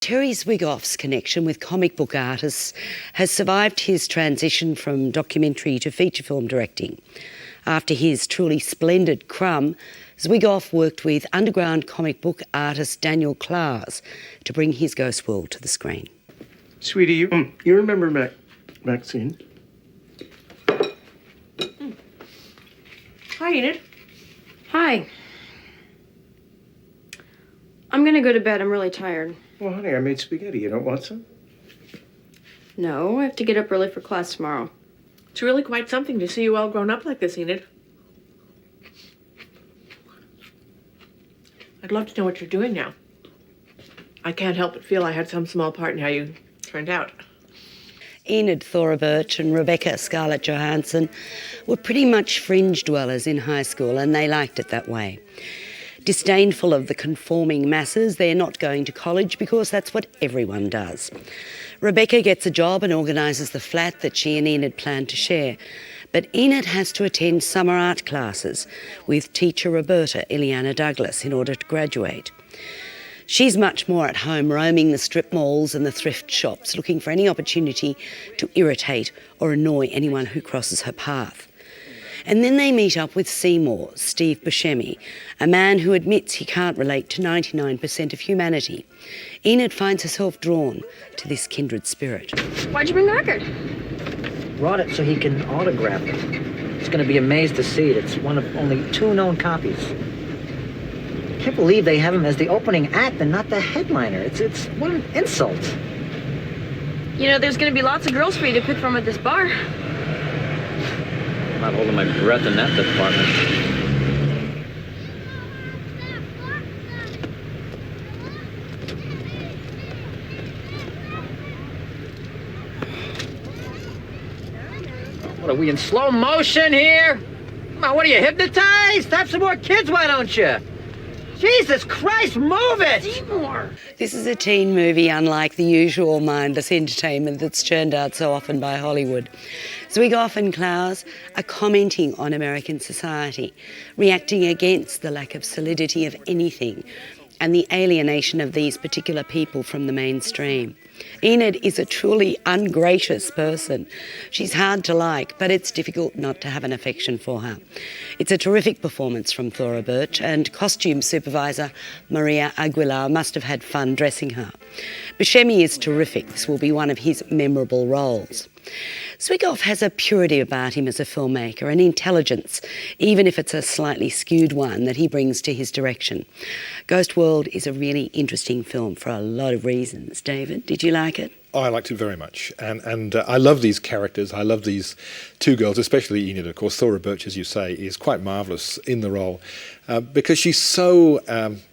Terry Zwigoff's connection with comic book artists has survived his transition from documentary to feature film directing. After his truly splendid Crumb, Zwigoff worked with underground comic book artist Daniel Clowes to bring his Ghost World to the screen. Sweetie, you remember Maxine? Hi, Enid. Hi. I'm gonna go to bed. I'm really tired. Well, honey, I made spaghetti. You don't want some? No, I have to get up early for class tomorrow. It's really quite something to see you all grown up like this, Enid. I'd love to know what you're doing now. I can't help but feel I had some small part in how you turned out. Enid, Thora, Birch and Rebecca, Scarlett, Johansson were pretty much fringe dwellers in high school, and they liked it that way. Disdainful of the conforming masses, they're not going to college because that's what everyone does. Rebecca gets a job and organises the flat that she and Enid plan to share. But Enid has to attend summer art classes with teacher Roberta Ileana Douglas in order to graduate. She's much more at home roaming the strip malls and the thrift shops, looking for any opportunity to irritate or annoy anyone who crosses her path. And then they meet up with Seymour, Steve Buscemi, a man who admits he can't relate to 99% of humanity. Enid finds herself drawn to this kindred spirit. Why'd you bring the record? Brought it so he can autograph it. He's going to be amazed to see it. It's one of only 2 known copies. Can't believe they have him as the opening act and not the headliner. It's what an insult. You know, there's gonna be lots of girls for you to pick from at this bar. I'm not holding my breath in that department. What, are we in slow motion here? Come on, what are you, hypnotized? Have some more kids, why don't you? Jesus Christ, move it! Seymour! This is a teen movie unlike the usual mindless entertainment that's churned out so often by Hollywood. Zwigoff and Clowes are commenting on American society, reacting against the lack of solidity of anything and the alienation of these particular people from the mainstream. Enid is a truly ungracious person. She's hard to like, but it's difficult not to have an affection for her. It's a terrific performance from Thora Birch, and costume supervisor Maria Aguilar must have had fun dressing her. Buscemi is terrific. This will be one of his memorable roles. Zwigoff has a purity about him as a filmmaker, an intelligence, even if it's a slightly skewed one, that he brings to his direction. Ghost World is a really interesting film for a lot of reasons. David, did you like it? Oh, I liked it very much. And I love these characters. I love these 2 girls, especially Enid, of course. Thora Birch, as you say, is quite marvellous in the role because she's so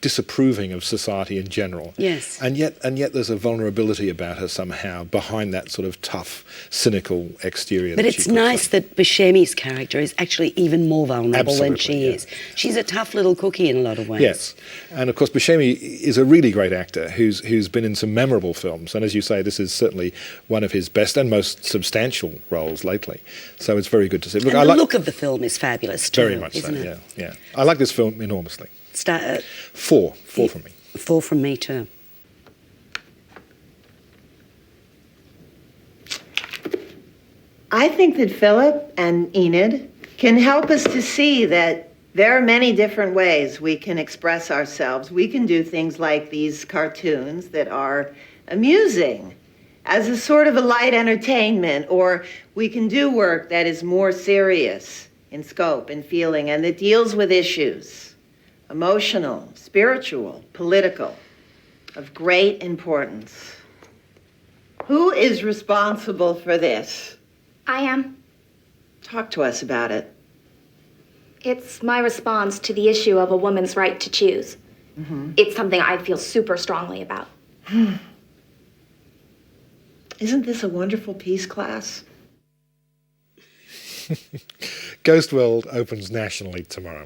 disapproving of society in general. Yes. And yet there's a vulnerability about her somehow behind that sort of tough, cynical exterior. But it's nice that Buscemi's character is actually even more vulnerable than she is. She's a tough little cookie in a lot of ways. Yes. And of course, Buscemi is a really great actor who's been in some memorable films. And as you say, this is certainly one of his best and most substantial roles lately. So it's very good to see. Look, and the look of the film is fabulous too, very much so, it? Yeah. I like this film enormously. 4 from me. 4 from me too. I think that Philip and Enid can help us to see that there are many different ways we can express ourselves. We can do things like these cartoons that are amusing as a sort of a light entertainment, or we can do work that is more serious in scope and feeling and that deals with issues, emotional, spiritual, political, of great importance. Who is responsible for this? I am. Talk to us about it. It's my response to the issue of a woman's right to choose. Mm-hmm. It's something I feel super strongly about. Isn't this a wonderful peace class? Ghost World opens nationally tomorrow.